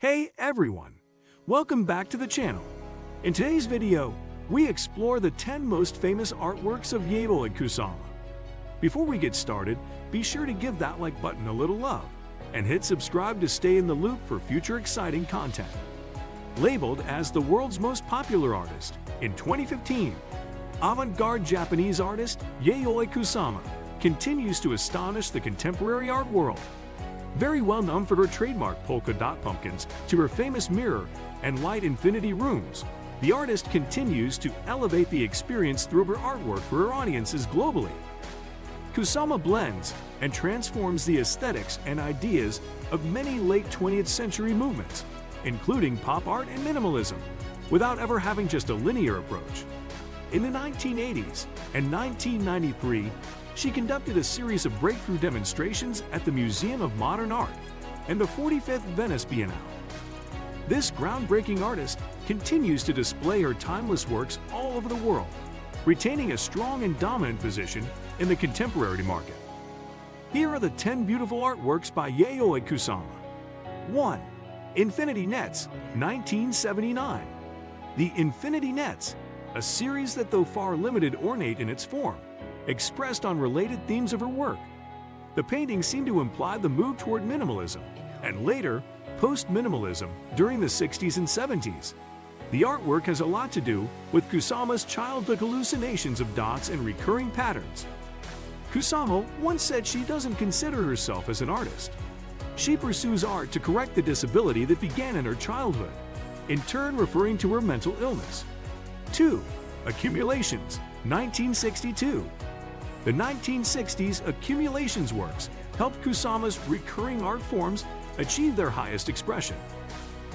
Hey everyone! Welcome back to the channel. In today's video, we explore the 10 most famous artworks of Yayoi Kusama. Before we get started, be sure to give that like button a little love and hit subscribe to stay in the loop for future exciting content. Labeled as the world's most popular artist in 2015, avant-garde Japanese artist Yayoi Kusama continues to astonish the contemporary art world. Very well known for her trademark polka dot pumpkins to her famous mirror and light infinity rooms, the artist continues to elevate the experience through her artwork for her audiences globally. Kusama blends and transforms the aesthetics and ideas of many late 20th century movements, including pop art and minimalism, without ever having just a linear approach. In the 1980s and 1993, she conducted a series of breakthrough demonstrations at the Museum of Modern Art and the 45th Venice Biennale. This groundbreaking artist continues to display her timeless works all over the world, retaining a strong and dominant position in the contemporary market. Here are the 10 beautiful artworks by Yayoi Kusama. 1. Infinity Nets, 1979. The Infinity Nets, a series that, though far limited, ornate in its form, expressed on related themes of her work. The paintings seem to imply the move toward minimalism, and later, post-minimalism during the 60s and 70s. The artwork has a lot to do with Kusama's childhood hallucinations of dots and recurring patterns. Kusama once said she doesn't consider herself as an artist. She pursues art to correct the disability that began in her childhood, in turn referring to her mental illness. 2. Accumulations, 1962. The 1960s Accumulations works helped Kusama's recurring art forms achieve their highest expression.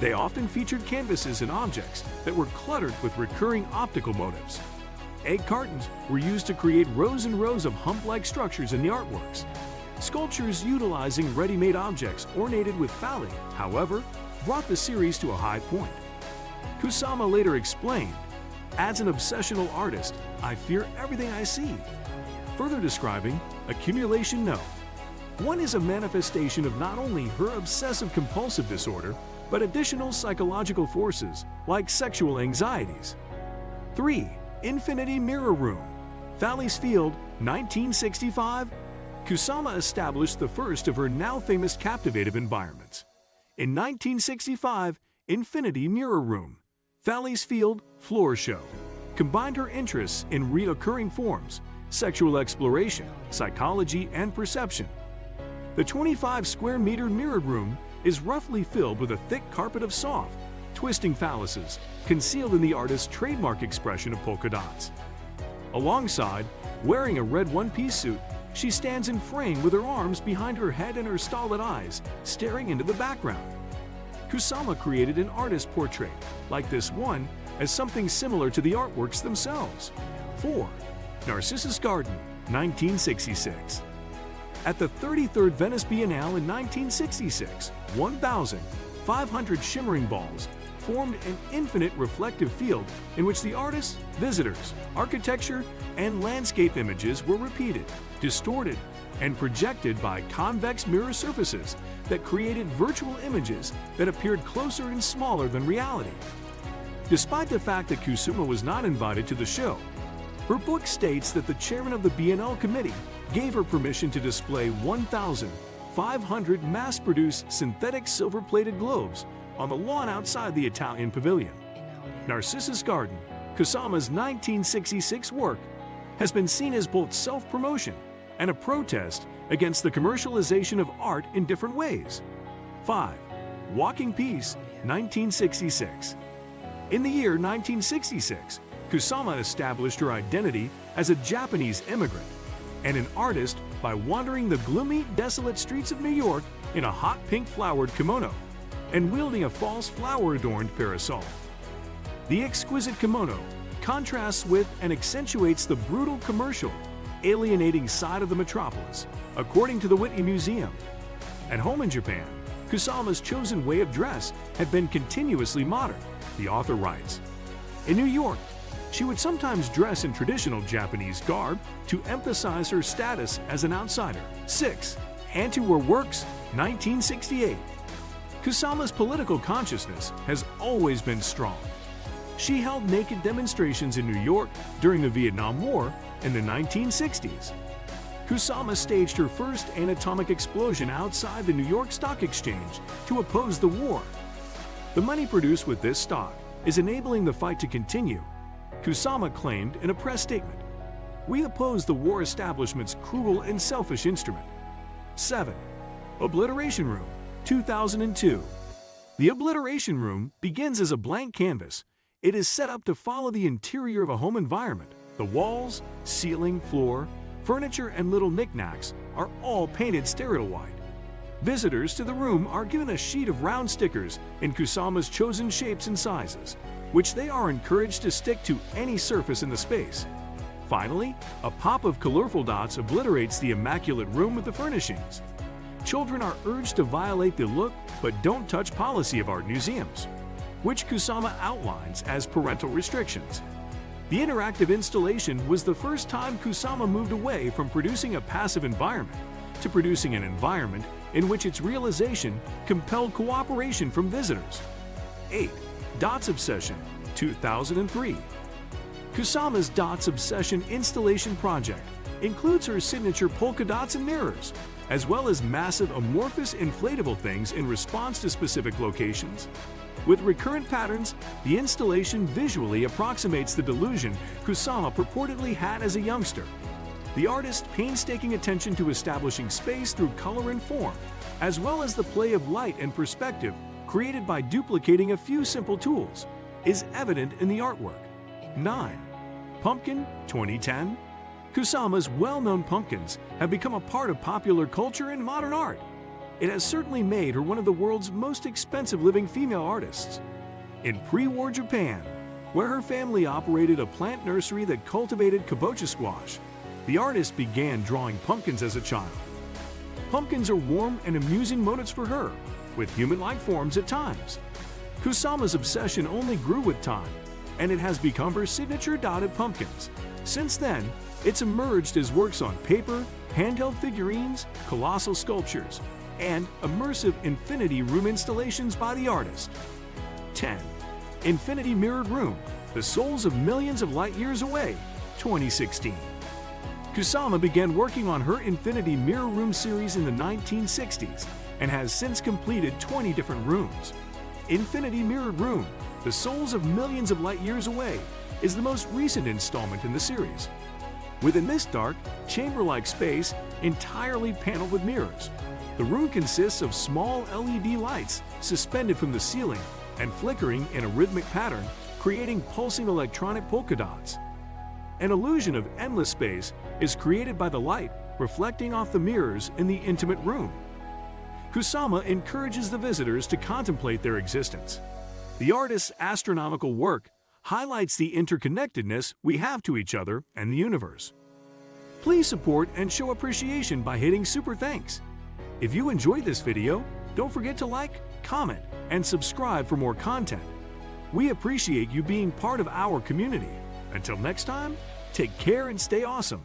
They often featured canvases and objects that were cluttered with recurring optical motifs. Egg cartons were used to create rows and rows of hump-like structures in the artworks. Sculptures utilizing ready-made objects ornated with phalli, however, brought the series to a high point. Kusama later explained, "As an obsessional artist, I fear everything I see." Further describing Accumulation No. 1 is a manifestation of not only her obsessive-compulsive disorder, but additional psychological forces like sexual anxieties. 3. Infinity Mirror Room, Falli's Field, 1965. Kusama established the first of her now famous captivative environments. In 1965, Infinity Mirror Room, Falli's Field Floor Show combined her interests in recurring forms, sexual exploration, psychology, and perception. The 25-square-meter mirrored room is roughly filled with a thick carpet of soft, twisting phalluses concealed in the artist's trademark expression of polka dots. Alongside, wearing a red one-piece suit, she stands in frame with her arms behind her head and her stolid eyes staring into the background. Kusama created an artist portrait, like this one, as something similar to the artworks themselves. 4. Narcissus Garden, 1966. At the 33rd Venice Biennale in 1966, 1,500 shimmering balls formed an infinite reflective field in which the artist's, visitors, architecture, and landscape images were repeated, distorted, and projected by convex mirror surfaces that created virtual images that appeared closer and smaller than reality. Despite the fact that Kusama was not invited to the show, her book states that the chairman of the Biennale committee gave her permission to display 1,500 mass-produced synthetic silver-plated globes on the lawn outside the Italian pavilion. Narcissus Garden, Kusama's 1966 work, has been seen as both self-promotion and a protest against the commercialization of art in different ways. 5. Walking Peace, 1966. In the year 1966, Kusama established her identity as a Japanese immigrant and an artist by wandering the gloomy, desolate streets of New York in a hot pink flowered kimono and wielding a false flower-adorned parasol. The exquisite kimono contrasts with and accentuates the brutal, commercial, alienating side of the metropolis, according to the Whitney Museum. At home in Japan, Kusama's chosen way of dress had been continuously modern, the author writes. In New York, she would sometimes dress in traditional Japanese garb to emphasize her status as an outsider. 6. Antiwar Works, 1968. Kusama's political consciousness has always been strong. She held naked demonstrations in New York during the Vietnam War in the 1960s. Kusama staged her first anatomic explosion outside the New York Stock Exchange to oppose the war. The money produced with this stock is enabling the fight to continue, Kusama claimed in a press statement. We oppose the war establishment's cruel and selfish instrument. 7. Obliteration Room, 2002. The Obliteration Room begins as a blank canvas. It is set up to follow the interior of a home environment. The walls, ceiling, floor, furniture, and little knickknacks are all painted sterile white. Visitors to the room are given a sheet of round stickers in Kusama's chosen shapes and sizes, which they are encouraged to stick to any surface in the space. Finally, a pop of colorful dots obliterates the immaculate room with the furnishings. Children are urged to violate the look but don't touch policy of art museums, which Kusama outlines as parental restrictions. The interactive installation was the first time Kusama moved away from producing a passive environment to producing an environment in which its realization compelled cooperation from visitors. 8. Dots Obsession, 2003. Kusama's Dots Obsession installation project includes her signature polka dots and mirrors, as well as massive amorphous inflatable things in response to specific locations. With recurrent patterns, the installation visually approximates the delusion Kusama purportedly had as a youngster. The artist's painstaking attention to establishing space through color and form, as well as the play of light and perspective created by duplicating a few simple tools, is evident in the artwork. 9. Pumpkin, 2010. Kusama's well-known pumpkins have become a part of popular culture and modern art. It has certainly made her one of the world's most expensive living female artists. In pre-war Japan, where her family operated a plant nursery that cultivated kabocha squash, the artist began drawing pumpkins as a child. Pumpkins are warm and amusing motifs for her, with human-like forms at times. Kusama's obsession only grew with time, and it has become her signature dotted pumpkins. Since then, it's emerged as works on paper, handheld figurines, colossal sculptures, and immersive infinity room installations by the artist. 10. Infinity Mirrored Room, The Souls of Millions of Light Years Away, 2016. Kusama began working on her Infinity Mirror Room series in the 1960s and has since completed 20 different rooms. Infinity Mirrored Room, The Souls of Millions of Light Years Away is the most recent installment in the series. Within this dark, chamber-like space, entirely paneled with mirrors, the room consists of small LED lights suspended from the ceiling and flickering in a rhythmic pattern, creating pulsing electronic polka dots. An illusion of endless space is created by the light reflecting off the mirrors in the intimate room. Kusama encourages the visitors to contemplate their existence. The artist's astronomical work highlights the interconnectedness we have to each other and the universe. Please support and show appreciation by hitting super thanks. If you enjoyed this video, don't forget to like, comment, and subscribe for more content. We appreciate you being part of our community. Until next time, take care and stay awesome.